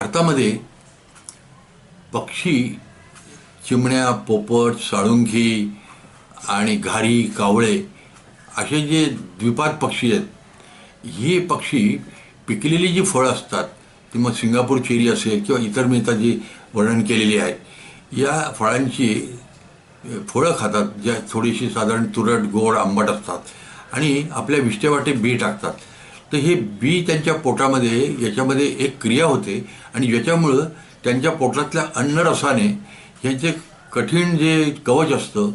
भारतामध्ये पक्षी, चिमण्या, पोपट, साळुंखी आणि घारी, कावळे असे जे द्विपाद पक्षी आहेत, ही पक्षी पिकलेली जी फळं असतात ती मग सिंगापूर चेरी असेल किंवा इतर मी आता जी वर्णन केलेली आहेत, या फळांची फळं खातात, ज्या थोडीशी साधारण तुरट, गोड, आंबट असतात आणि आपल्या विष्ट्यावाटे बी टाकतात. तर हे बी त्यांच्या पोटामध्ये याच्यामध्ये एक क्रिया होते आणि ज्याच्यामुळं त्यांच्या पोटातल्या अन्नरसाने ह्याचे कठीण जे कवच असतं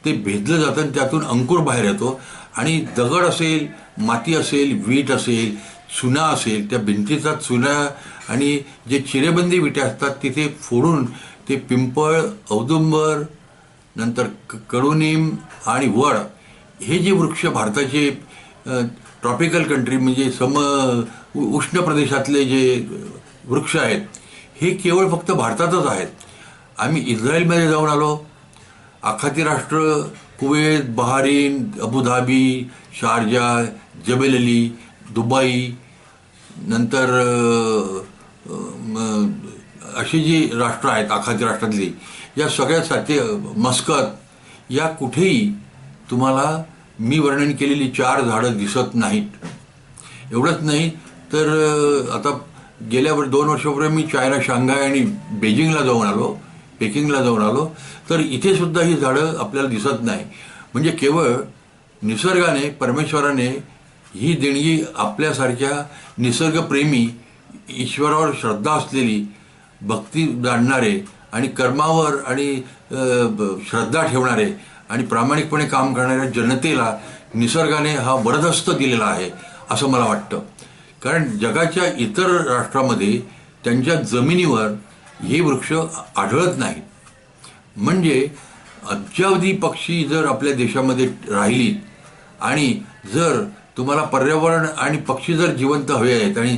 ते भेदलं जातं आणि त्यातून अंकुर बाहेर येतो आणि दगड असेल, माती असेल, वीट असेल, चुना असेल, त्या भिंतीचा चुना आणि जे चिरेबंदी विट्या असतात तिथे फोडून ते पिंपळ, औदुंबर, नंतर कडुनिंब आणि वड हे जे वृक्ष भारताचे ट्रॉपिकल कंट्री म्हणजे उष्ण प्रदेशातले जे वृक्ष आहेत हे केवळ फक्त भारतातच आहेत. आम्ही इस्रायलमध्ये जाऊन आलो. आखाती राष्ट्र Kuwait, Bahrain, Abu Dhabi, Sharjah, Jebel Ali, Dubai, नंतर अशी जी राष्ट्र आहेत आखाती राष्ट्रातली, या सगळ्यासाठी मस्कत, या कुठेही तुम्हाला मी वर्णन केलेली 4 झाडं दिसत नाहीत. एवढंच नाही तर आता गेल्या 2 वर्षापूर्वी मी चायना, शांघाय आणि बेजिंगला जाऊन आलो, पेकिंगला जाऊन आलो, तर इथे सुद्धा ही झाडं आपल्याला दिसत नाही. म्हणजे केवळ निसर्गाने, परमेश्वराने ही देणगी आपल्यासारख्या निसर्गप्रेमी, ईश्वरावर श्रद्धा असलेली, भक्ती जाणणारे आणि कर्मावर आणि श्रद्धा ठेवणारे आणि प्रामाणिकपणे काम करणाऱ्या जनतेला निसर्गाने हा वरदहस्त दिलेला आहे असं मला वाटतं. कारण जगाच्या इतर राष्ट्रामध्ये त्यांच्या जमिनीवर हे वृक्ष आढळत नाहीत. म्हणजे अब्जावधी पक्षी जर आपल्या देशामध्ये राहिलीत आणि जर तुम्हाला पर्यावरण आणि पक्षी जर जिवंत हवे आहेत आणि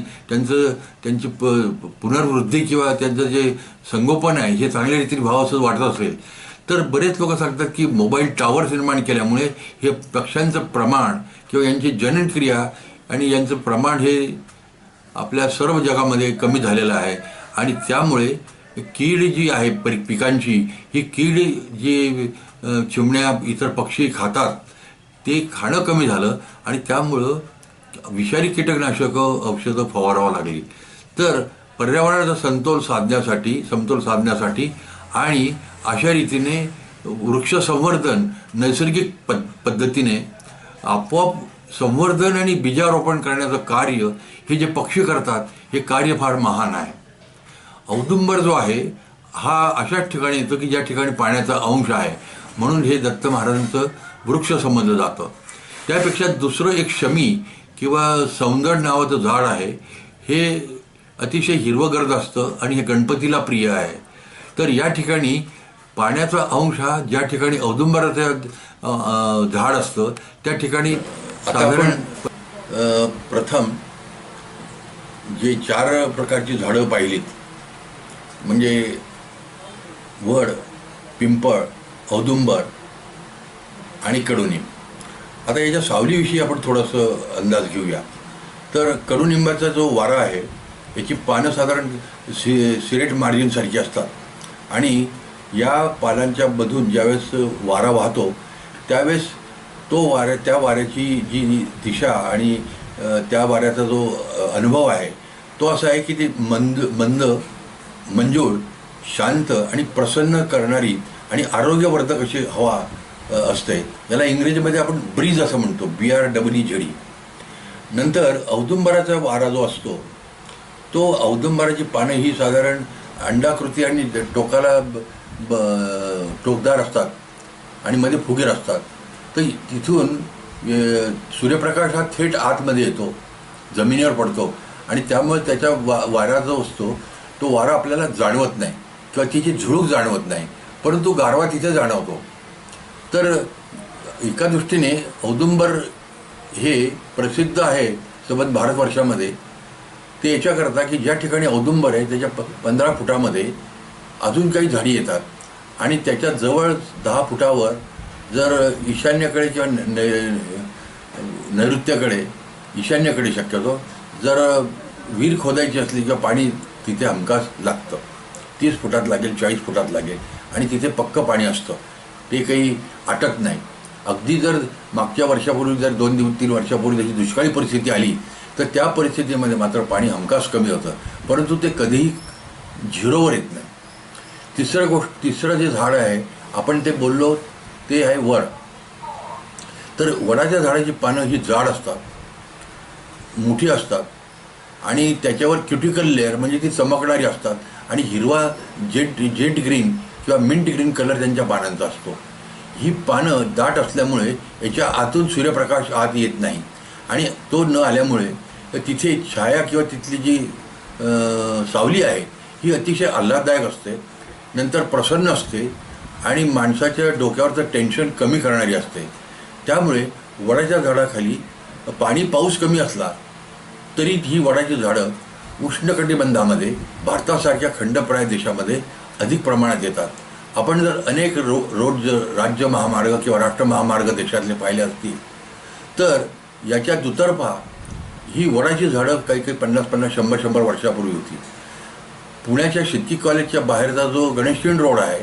त्यांची पुनर्वृद्धी किंवा त्यांचं जे संगोपन आहे हे चांगल्या रीतीने व्हावं असं वाटत असेल तर बरेच लोक सांगतात की मोबाईल टावर्स निर्माण केल्यामुळे हे पक्ष्यांचं प्रमाण किंवा यांची जननक्रिया आणि यांचं प्रमाण हे आपल्या सर्व जगामध्ये कमी झालेलं आहे आणि त्यामुळे कीड जी आहे पिकांची, ही कीड जी चिमण्या, इतर पक्षी खातात ते खाणं कमी झालं आणि त्यामुळं विषारी कीटकनाशकं, औषधं फवारावं लागली. तर पर्यावरणाचा समतोल साधण्यासाठी आणि अशा रीतीने वृक्ष संवर्धन नैसर्गिक पद्धतीने आपोआप संवर्धन आणि बीजारोपण करण्याचं कार्य हे जे पक्षी करतात हे कार्य फार महान आहे. औदुंबर जो आहे हा अशाच ठिकाणी येतो की ज्या ठिकाणी पाण्याचा अंश आहे, म्हणून हे दत्त महाराजांचं वृक्ष समजलं जातं. त्यापेक्षा दुसरं एक शमी किंवा सौंदड नावाचं झाड आहे, हे अतिशय हिरवंगर्द असतं आणि हे गणपतीला प्रिय आहे. तर या ठिकाणी पाण्याचा अंश हा ज्या ठिकाणी औदुंबराचं झाड असतं त्या ठिकाणी साधारण प्रथम जे 4 प्रकारची झाडं पाहिलीत म्हणजे वड, पिंपळ, औदुंबर आणि कडुनिंब. आता याच्या सावलीविषयी आपण थोडंसं अंदाज घेऊया. तर कडुनिंबाचा जो वारा आहे याची पानं साधारण सिरेट मार्जिनसारखी असतात आणि या पानांच्या मधून ज्यावेळेस वारा वाहतो त्यावेळेस त्या वाऱ्याची जी दिशा आणि त्या वाऱ्याचा जो अनुभव आहे तो असा आहे की ती मंद, मंजूळ, शांत आणि प्रसन्न करणारी आणि आरोग्यवर्धक अशी हवा असते. याला इंग्रजीमध्ये आपण ब्रीज असं म्हणतो, BREEZ. नंतर औदुंबराचा वारा जो असतो तो औदुंबराची पानं ही साधारण अंडाकृती आणि टोकाला टोकदार असतात आणि मध्ये फुगीर असतात. तर तिथून सूर्यप्रकाश हा थेट आतमध्ये येतो, जमिनीवर पडतो आणि त्यामुळे त्याच्या वारा जो असतो तो वारा आपल्याला जाणवत नाही किंवा तिची झुळूक जाणवत नाही, परंतु गारवा तिथे जाणवतो. तर एका दृष्टीने औदुंबर हे प्रसिद्ध आहे संबंध भारतवर्षामध्ये. ते याच्याकरता की ज्या ठिकाणी औदुंबर आहे त्याच्या 15 फुटामध्ये अजून काही झाडी येतात आणि त्याच्या जवळ 10 फुटावर जर ईशान्येकडे किंवा नैऋत्याकडे, ईशान्येकडे शक्यतो जर विहीर खोदायची असली किंवा पाणी तिथे हमखास लागतं. 30 फुटात लागेल, 40 फुटात लागेल, आणि तिथे पक्कं पाणी असतं, ते काही आटत नाही. अगदी जर मागच्या वर्षापूर्वी जर 2-3 वर्षापूर्वी त्याची दुष्काळी परिस्थिती आली तर त्या परिस्थितीमध्ये मात्र पाणी हमखास कमी होतं, परंतु ते कधीही झिरोवर येत नाही. तिसरं जे झाड आहे आपण ते बोललो ते आहे वड. तर वडाच्या झाडाची पानं ही जाड असतात, मोठी असतात, आणि त्याच्यावर क्युटिकल लेअर म्हणजे ती चमकणारी असतात, आणि हिरवा जेट ग्रीन किंवा मिंट ग्रीन कलर त्यांच्या पानांचा असतो. ही पानं दाट असल्यामुळे याच्या आतून सूर्यप्रकाश आत येत नाही, आणि तो न आल्यामुळे तिथे छाया किंवा तिथली जी सावली आहे ही अतिशय आल्हाददायक असते, नंतर प्रसन्न असते, आणि माणसाच्या डोक्यावरचं टेन्शन कमी करणारी असते. त्यामुळे वडाच्या झाडाखाली पाऊस कमी असला तरी ही वडाची झाडं उष्णकटिबंधामध्ये भारतासारख्या खंडप्राय देशामध्ये अधिक प्रमाणात येतात. आपण जर अनेक रोड राज्य महामार्ग किंवा राष्ट्र महामार्ग देशातले पाहिले असतील तर याच्या दुतर्फा ही वडाची झाडं काही 50-50, 100-100 वर्षापूर्वी होती. पुण्याच्या शेतकी कॉलेजच्या बाहेरचा जो गणेशखिंड रोड आहे,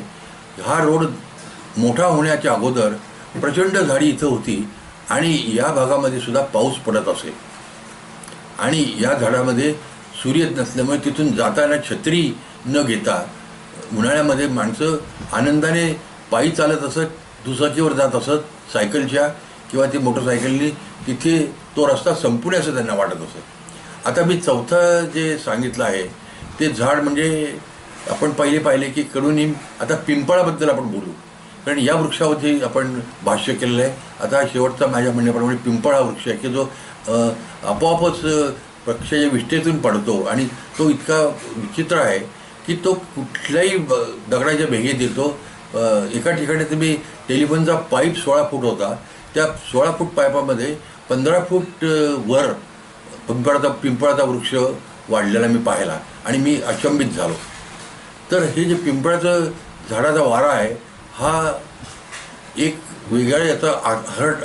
हा रोड मोठा होण्याच्या अगोदर प्रचंड झाडी इथं होती, आणि या भागामध्ये सुद्धा पाऊस पडत असे, आणि या झाडामध्ये सूर्य नसल्यामुळे तिथून जाताना छत्री न घेता उन्हाळ्यामध्ये माणसं आनंदाने पायी चालत असत, दुचाकीवर जात असत, सायकलच्या किंवा ती मोटरसायकलनी तिथे तो रस्ता संपण्याचं त्यांना वाटत असत. आता मी चौथं जे सांगितलं आहे ते झाड म्हणजे आपण पाहिले की कडुनिंब. आता पिंपळाबद्दल आपण बोलू, कारण या वृक्षावरती आपण भाष्य केलेलं आहे. आता शेवटचा माझ्या म्हणण्याप्रमाणे पिंपळ हा वृक्ष आहे की जो आपोआपच वृक्षाच्या विष्ठेतून पडतो, आणि तो इतका विचित्र आहे की तो कुठल्याही दगडाच्या भेगेत येतो. एका ठिकाणी तुम्ही टेलिफोनचा पाईप 16 फूट होता, त्या 16 फूट पाईपामध्ये 15 फूट वर पिंपळाचा वृक्ष वाढलेला मी पाहिला, आणि मी अचंबित झालो. तर हे जे पिंपळाचं झाडाचा वारा आहे हा एक वेगळ्या याचा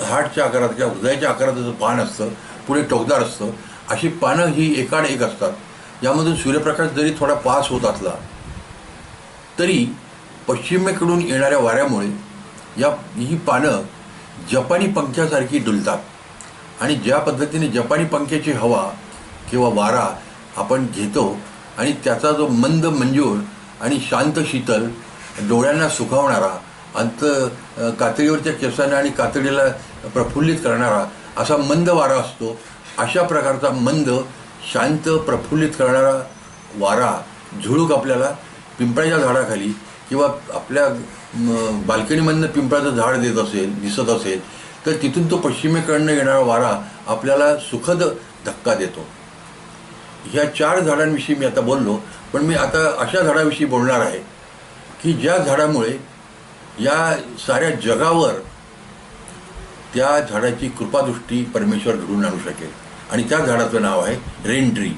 हार्टच्या आकारात किंवा हृदयाच्या आकाराचं पान असतं, पुढे टोकदार असतं. अशी पानं ही एकाड एक असतात. यामधून सूर्यप्रकाश जरी थोडा पास होत असला तरी पश्चिमेकडून येणाऱ्या वाऱ्यामुळे ही पानं जपानी पंख्यासारखी डुलतात, आणि ज्या पद्धतीने जपानी पंख्याची हवा किंवा वारा आपण घेतो आणि त्याचा जो मंद मंजूर आणि शांत शीतल डोळ्यांना सुखावणारा, कातडीवरच्या केसांना आणि कातडीला प्रफुल्लित करणारा असा मंद वारा असतो, अशा प्रकारचा मंद शांत प्रफुल्लित करणारा वारा झुळूक आपल्याला पिंपळाच्या झाडाखाली किंवा आपल्या बाल्कनीमधनं पिंपळाचं झाड दिसत असेल तर तिथून तो पश्चिमेकडनं येणारा वारा आपल्याला सुखद धक्का देतो. ह्या 4 झाडांविषयी मी आता बोललो, पण मी आता अशा झाडाविषयी बोलणार आहे की ज्या झाडामुळे या साऱ्या जगावर त्या झाडाची कृपादृष्टी परमेश्वर घडवून आणू शकेल, आणि त्या झाडाचं नाव आहे रेन ट्री.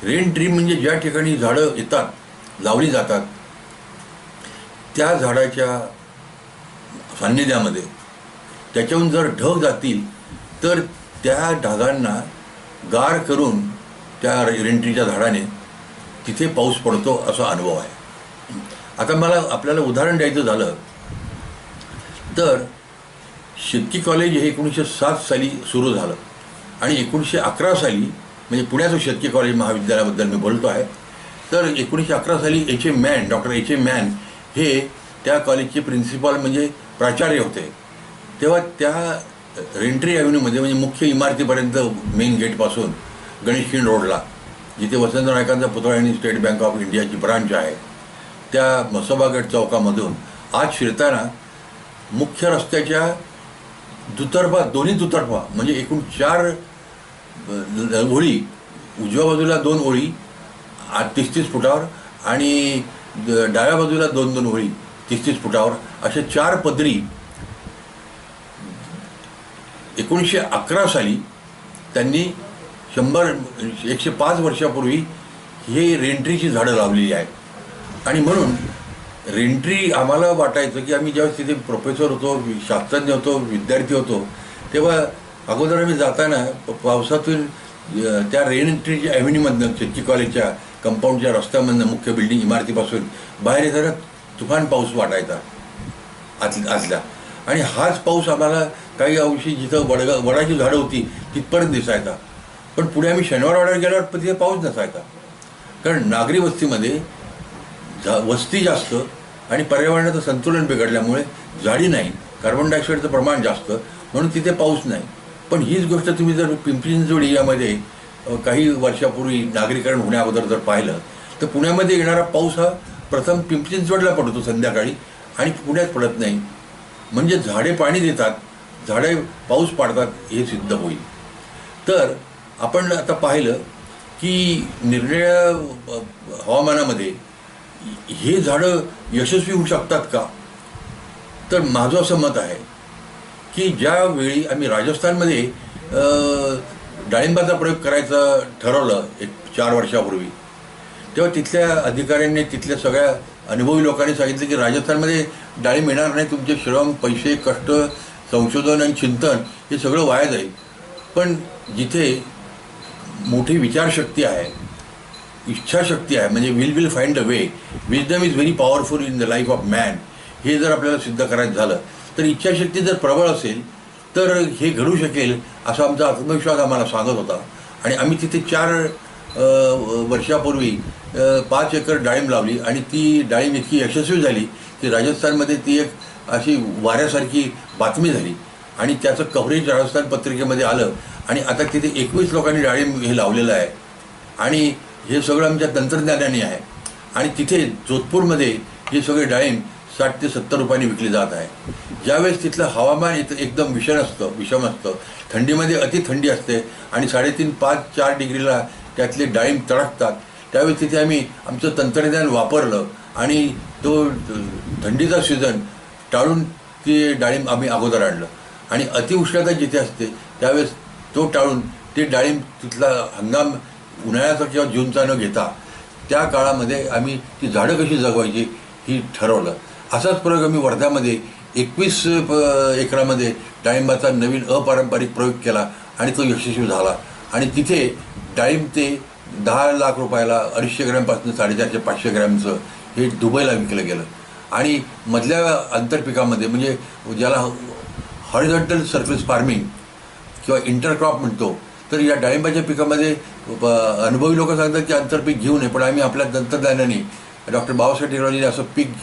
रेन ट्री म्हणजे ज्या ठिकाणी झाडं येतात, लावली जातात, त्या झाडाच्या सान्निध्यामध्ये त्याच्याहून जर ढग जातील तर त्या ढगांना गार करून त्या रेन ट्रीच्या झाडाने तिथे पाऊस पडतो असा अनुभव आहे. आता मला आपल्याला उदाहरण द्यायचं झालं तर शेतकी कॉलेज हे 1907 साली सुरू झालं, आणि 1911 साली म्हणजे पुण्याचं शेतकी कॉलेज महाविद्यालयाबद्दल मी बोलतो आहे. तर 1911 साली डॉक्टर एच ए मॅन हे त्या कॉलेजचे प्रिन्सिपॉल म्हणजे प्राचार्य होते. तेव्हा त्या रेंट्री ॲव्हेन्यूमध्ये म्हणजे मुख्य इमारतीपर्यंत मेन गेटपासून गणेशखिंड रोडला जिथे वसंतराव नाईकांचा पुतळा आणि स्टेट बँक ऑफ इंडियाची ब्रांच आहे, त्या मसोबागड चौकामधून आज शिरताना मुख्य रस्त्याच्या दोन्ही दुतर्फा म्हणजे एकूण 4 ओळी, उजव्या बाजूला 2 ओळी 30-30 फुटावर आणि डाव्या बाजूला 2-2 ओळी 30-30 फुटावर अशा 4 पदरी 1911 साली त्यांनी 105 वर्षापूर्वी हे रेनट्रीची झाडं लावलेली आहेत. आणि म्हणून रेनट्री आम्हाला वाटायचं की आम्ही ज्यावेळेस तिथे प्रोफेसर होतो, शास्त्रज्ञ होतो, विद्यार्थी होतो, तेव्हा अगोदर आम्ही जाताना पावसातून त्या रेनट्रीच्या ॲव्हेन्यूमधनं शेतकी कॉलेजच्या कंपाऊंडच्या रस्त्यामधनं मुख्य बिल्डिंग इमारतीपासून बाहेर येताना तुफान पाऊस वाटायचा आतल्या. आणि हाच पाऊस आम्हाला काही अंशी जिथं वडाची झाडं होती तिथपर्यंत दिसायचा. पण पुढे आम्ही शनिवारवाड्यावर गेल्यावर पण तिथे पाऊस नसायचा. कारण नागरी वस्तीमध्ये वस्ती जास्त आणि पर्यावरणाचं संतुलन बिघडल्यामुळे झाडी नाही, कार्बन डायऑक्साईडचं प्रमाण जास्त, म्हणून तिथे पाऊस नाही. पण हीच गोष्ट तुम्ही जर पिंपरी चिंचवड एरियामध्ये काही वर्षापूर्वी नागरीकरण होण्याअगोदर जर पाहिलं तर पुण्यामध्ये येणारा पाऊस हा प्रथम पिंपरी चिंचवडला पडतो संध्याकाळी आणि पुण्यात पडत नाही. म्हणजे झाडे पाणी देतात, झाडे पाऊस पाडतात हे सिद्ध होईल. तर आपण आता पाहिलं की निरनिराळ्या हवामानामध्ये हे झाडं यशस्वी होऊ शकतात का? तर माझं असं मत आहे की ज्यावेळी आम्ही राजस्थानमध्ये डाळिंबाचा प्रयोग करायचं ठरवलं 4 वर्षापूर्वी, तेव्हा तिथल्या अधिकाऱ्यांनी, तिथल्या सगळ्या अनुभवी लोकांनी सांगितलं की राजस्थानमध्ये डाळिंब येणार नाही, तुमचे श्रम, पैसे, कष्ट, संशोधन आणि चिंतन हे सगळं वाया जाईल. पण जिथे मोठी विचारशक्ती आहे, इच्छाशक्ती आहे, म्हणजे will find a way, wisdom is very powerful in the life of man, हे जर आपल्याला सिद्ध करायचं झालं तर इच्छाशक्ती जर प्रबळ असेल तर हे घडू शकेल असा आमचा आत्मविश्वास आम्हाला सांगत होता. आणि आम्ही तिथे 4 वर्षापूर्वी 5 एकर डाळिंब लावली आणि ती डाळिंब इतकी यशस्वी झाली की राजस्थानमध्ये ती एक अशी वाऱ्यासारखी बातमी झाली आणि त्याचं कव्हरेज राजस्थान पत्रिकेमध्ये आलं. आणि आता तिथे 21 लोकांनी डाळिंब हे लावलेलं आहे आणि हे सगळं आमच्या तंत्रज्ञानाने आहे. आणि तिथे जोधपूरमध्ये हे सगळे डाळिंब 60 ते 70 रुपयांनी विकली जात आहे. ज्यावेळेस तिथलं हवामान एकदम विषम असतं, थंडीमध्ये अतिथंडी असते आणि 3.5, 5, 4 डिग्रीला त्यातले डाळिंब तडकतात, त्यावेळेस तिथे आम्ही आमचं तंत्रज्ञान वापरलं आणि तो थंडीचा सीझन टाळून ते डाळिंब आम्ही अगोदर आणलं. आणि अतिउष्णता जिथे असते त्यावेळेस तो टाळून ते डाळिंब तिथला हंगाम उन्हाळ्याचा किंवा जूनचा न घेता त्या काळामध्ये आम्ही ती झाडं कशी जगवायची ही ठरवलं. असाच प्रयोग आम्ही वर्ध्यामध्ये 21 एकरामध्ये डाळिंबाचा नवीन अपारंपरिक प्रयोग केला आणि तो यशस्वी झाला. आणि तिथे डाळिंब ते 10 लाख रुपयाला 250 ग्रॅमपासून 450-500 ग्रॅमचं हे दुबईला विकलं गेलं. आणि मधल्या आंतरपिकामध्ये म्हणजे ज्याला हॉरिझॉन्टल सरफेस फार्मिंग किंवा इंटरक्रॉप म्हणतो, तर या डाळिंबाच्या पिकामध्ये अनुभवी लोक सांगतात की आंतरपीक घेऊ नये. पण आम्ही आपल्या तंत्रज्ञानाने डॉक्टर बाबासाहेब टेक्नॉलॉजीने असं पीक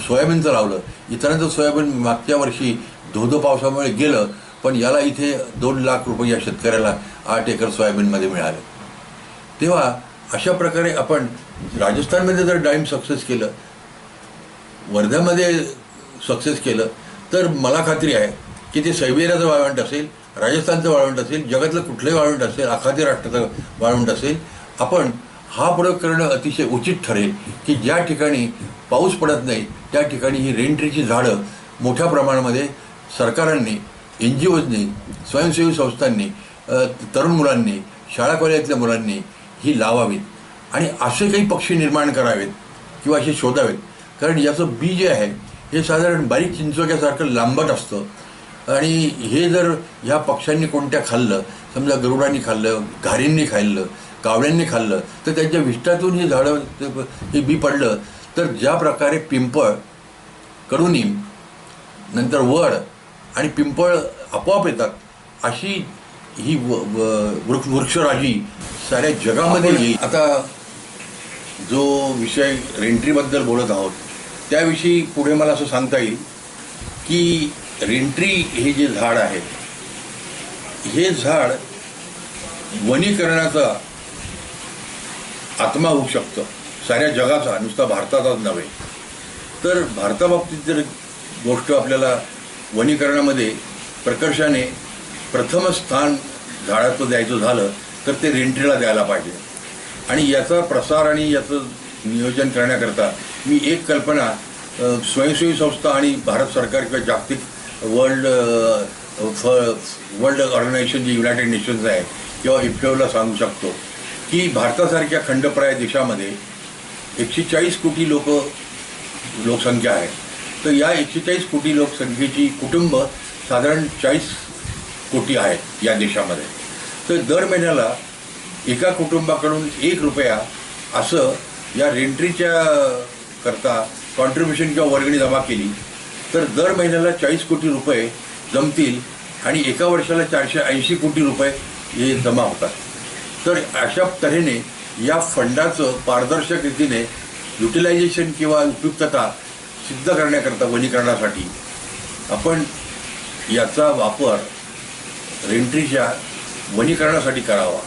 सोयाबीनचं लावलं. इतरांचं सोयाबीन मागच्या वर्षी धोधो पावसामुळे गेलं, पण याला इथे 2 लाख रुपये या शेतकऱ्याला 8 एकर सोयाबीनमध्ये मिळाले. तेव्हा अशा प्रकारे आपण राजस्थानमध्ये जर डाळिंब सक्सेस केलं, वर्ध्यामध्ये सक्सेस केलं, तर मला खात्री आहे की ते सायबेरियाचं वाळवंट असेल, राजस्थानचं वाळवंट असेल, जगातलं कुठलंही वाळवंट असेल, आखाती राष्ट्राचं वाळवंट असेल, आपण हा प्रयोग करणं अतिशय उचित ठरेल की ज्या ठिकाणी पाऊस पडत नाही त्या ठिकाणी ही रेन ट्रीची झाडं मोठ्या प्रमाणामध्ये सरकारांनी, NGOजनी, स्वयंसेवी संस्थांनी, तरुण मुलांनी, शाळा कॉलेजातल्या मुलांनी ही लावावीत आणि असे काही पक्षी निर्माण करावेत किंवा असे शोधावेत. कारण याचं बी जे आहे हे साधारण बारीक चिंचोक्यासारखं लांबट असतं आणि हे जर ह्या पक्ष्यांनी कोणत्या खाल्लं, समजा गरुडांनी खाल्लं, घारींनी खाल्लं, कावळ्यांनी खाल्लं, तर त्यांच्या विष्ठातून ही झाडं हे बी पडलं तर ज्या प्रकारे पिंपळ, कडुनिंब, नंतर वड आणि पिंपळ आपोआप येतात, अशी ही वृक्षराजी साऱ्या जगामध्ये येईल. आता जो विषय रेंट्रीबद्दल बोलत आहोत त्याविषयी पुढे मला असं सांगता येईल की रेंट्री हे जे झाड आहे, हे झाड वनीकरणाचा आत्मा होऊ शकतं, साऱ्या जगाचा, नुसता भारताचाच नव्हे. तर भारताबाबतीत जर गोष्ट आपल्याला वनीकरणामध्ये प्रकर्षाने प्रथम स्थान झाडाचं द्यायचं झालं तर ते रेंट्रीला द्यायला पाहिजे. आणि याचा प्रसार आणि याचं नियोजन करण्याकरता मी एक कल्पना स्वयंसेवी संस्था आणि भारत सरकार किंवा जागतिक वर्ल्ड ऑर्गनायझेशन जे युनायटेड नेशन्स आहे किंवा इफ्योला सांगू शकतो की भारतासारख्या खंडप्राय देशामध्ये 140 कोटी लोकसंख्या आहे. तर या 140 कोटी लोकसंख्येची कुटुंब साधारण 40 कोटी आहेत या देशामध्ये. तर दर महिन्याला एका कुटुंबाकडून 1 रुपया असं या रेंट्रीच्या करता कॉन्ट्रीब्युशन किंवा वर्गणी जमा केली तर दर महिन्याला 40 कोटी रुपये जमतील आणि एका वर्षाला 480 कोटी रुपये हे जमा होतात. तर अशा तऱ्हेने या फंडाचं पारदर्शक रीतीने युटिलायझेशन किंवा उपयुक्तता सिद्ध करण्याकरता वनीकरणासाठी आपण याचा वापर रेंट्रीच्या वनीकरणासाठी करावा.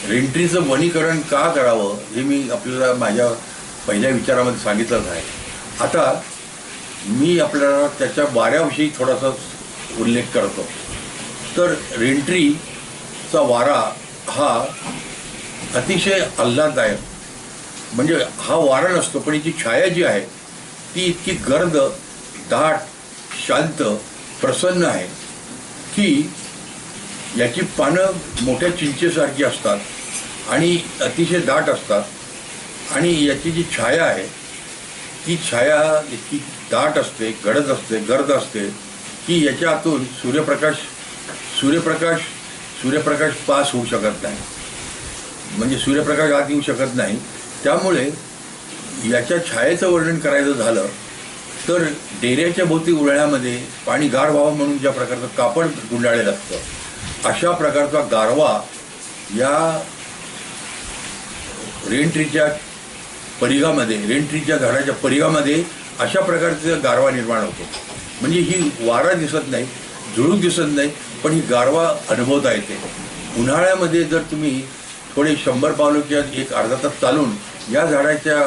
रेंट्रीचं वनीकरण का करावं हे मी आपल्याला माझ्या पहिल्या विचारामध्ये सांगितलंच आहे. आता मी आपल्याला त्याच्या वाऱ्याविषयी थोडासा उल्लेख करतो. तर रेंट्रीचा वारा हा अतिशय आल्हाददायक, म्हणजे हा वारा नसतो पण याची छाया जी आहे ती इतकी गर्द, दाट, शांत, प्रसन्न आहे की याची पानं मोठ्या चिंचेसारखी असतात आणि अतिशय दाट असतात आणि याची जी छाया आहे ती छाया इतकी दाट असते, गडद असते, गर्द असते की याच्या आतून सूर्यप्रकाश पास होऊ शकत नाही, म्हणजे सूर्यप्रकाश आत येऊ शकत नाही. त्यामुळे याच्या छायेचं वर्णन करायचं झालं तर डेऱ्याच्या भोवती उन्हाळ्यामध्ये पाणी गार व्हावं म्हणून ज्या प्रकारचं कापड गुंडाळलेलं असतं अशा प्रकारचा गारवा या रेंट्रीच्या परिघामध्ये, रेंट्रीच्या झाडाच्या परिघामध्ये अशा प्रकारचा गारवा निर्माण होतो. म्हणजे ही वारा दिसत नाही, झुळूक दिसत नाही, पण ही गारवा अनुभवता येते. उन्हाळ्यामध्ये जर तुम्ही थोडे 100 पावलं किंवा एक अर्धा तास चालून या झाडाच्या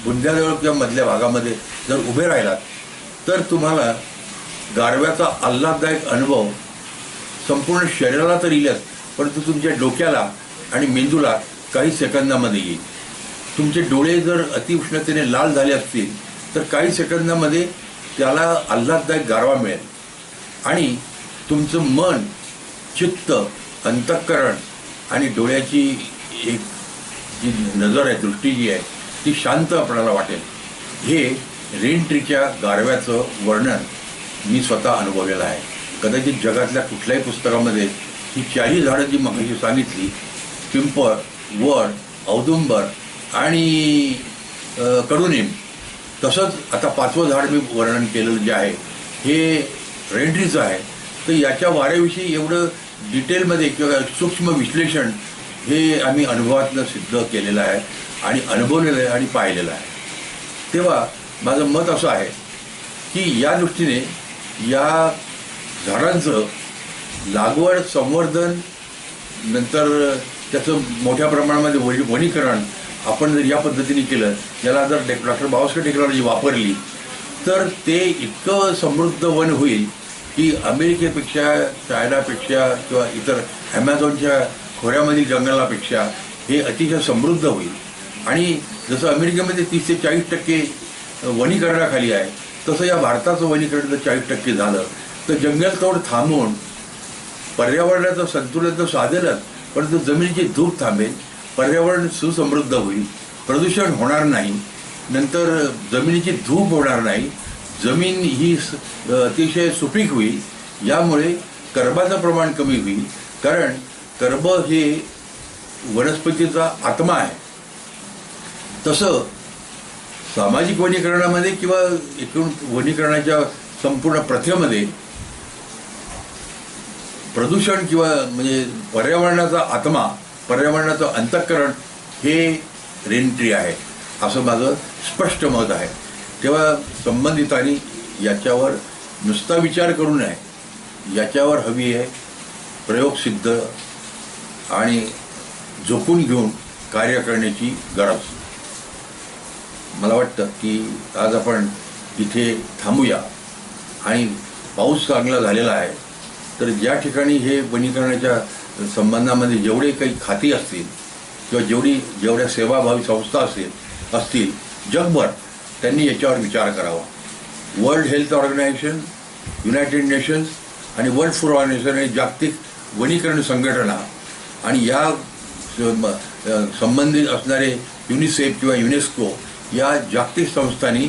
बुंध्याजवळ किंवा मधल्या भागामध्ये जर उभे राहिलात तर तुम्हाला गारव्याचा आल्हाददायक अनुभव संपूर्ण शरीराला तर येईलच, परंतु तुमच्या डोक्याला आणि मेंदूला काही सेकंदामध्ये येईल. तुमचे डोळे जर अतिउष्णतेने लाल झाले असतील तर काही सेकंदामध्ये त्याला आल्हाददायक गारवा मिळेल आणि तुमचं मन, चित्त, अंतःकरण आणि डोळ्याची एक जी नजर आहे, दृष्टी जी आहे ती शांत आपल्याला वाटेल. हे रेंट्रीच्या गारव्याचं वर्णन मी स्वतः अनुभवलेलं आहे. कदाचित जगातल्या कुठल्याही पुस्तकामध्ये ही 40 झाडं जी मगाशी सांगितली, पिंपळ, वड, औदुंबर आणि कडुनिंब, तसंच आता 5वं झाड मी वर्णन केलेलं जे आहे हे रेंट्रीचं आहे. तर याच्या वाऱ्याविषयी एवढं डिटेलमध्ये किंवा सूक्ष्म विश्लेषण हे आम्ही अनुभवातनं सिद्ध केलेलं आहे आणि अनुभवलेलं आहे आणि पाहिलेलं आहे. तेव्हा माझं मत असं आहे की या दृष्टीने या झाडांचं लागवड, संवर्धन, नंतर त्याचं मोठ्या प्रमाणामध्ये वनीकरण आपण जर या पद्धतीने केलं, याला जर डॉक्टर बाबासाहेब टेक्नॉलॉजी वापरली तर ते इतकं समृद्ध वन होईल की अमेरिकेपेक्षा, चायनापेक्षा किंवा इतर ॲमेझॉनच्या खोऱ्यामधील जंगलापेक्षा हे अतिशय समृद्ध होईल. आणि जसं अमेरिकेमध्ये 30 ते 40% वनीकरणाखाली आहे तसं या भारताचं वनीकरण जर 40% झालं तर जंगलतोड थांबवून पर्यावरणाचं संतुलन तर साधेलच, परंतु जमिनीची धूप थांबेल, पर्यावरण सुसमृद्ध होईल, प्रदूषण होणार नाही, नंतर जमिनीची धूप होणार नाही, जमीन ही अतिशय सुपीक होईल. यामुळे कर्बाचं प्रमाण कमी होईल, कारण कर्ब हे वनस्पतीचा आत्मा आहे. तसं सामाजिक वनीकरणामध्ये किंवा एकूण वनीकरणाच्या संपूर्ण प्रथेमध्ये प्रदूषण किंवा म्हणजे पर्यावरणाचा आत्मा, पर्यावरणाचं अंतःकरण हे रेंट्री आहे असं माझं स्पष्ट मत आहे. तेव्हा संबंधितांनी याच्यावर नुसता विचार करू नये, याच्यावर हवी आहे प्रयोगसिद्ध आणि झोपून घेऊन कार्य करण्याची गरज. मला वाटतं की आज आपण इथे थांबूया आणि पाऊस चांगला झालेला आहे तर ज्या ठिकाणी हे वनीकरणाच्या संबंधामध्ये जेवढे काही खाती असतील किंवा जेवढ्या सेवाभावी संस्था असतील जगभर, त्यांनी याच्यावर विचार करावा. World health organisation, united nations आणि वर्ल्ड फूड ऑर्गनायझेशन आणि जागतिक वनीकरण संघटना आणि या संबंधित असणारे युनिसेफ किंवा युनेस्को या जागतिक संस्थांनी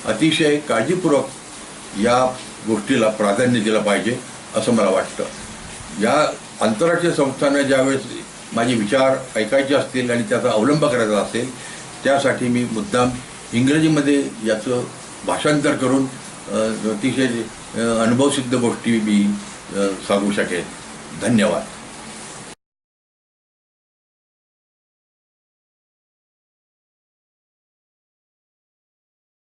अतिशय काळजीपूर्वक या गोष्टीला प्राधान्य दिलं पाहिजे असं मला वाटतं. या आंतरराष्ट्रीय संस्थांना ज्यावेळेस माझे विचार ऐकायचे असतील आणि त्याचा अवलंब करायचा असेल त्यासाठी मी मुद्दाम इंग्रजीमध्ये याचं भाषांतर करून अतिशय अनुभवसिद्ध गोष्टी मी सांगू शकेन. धन्यवाद.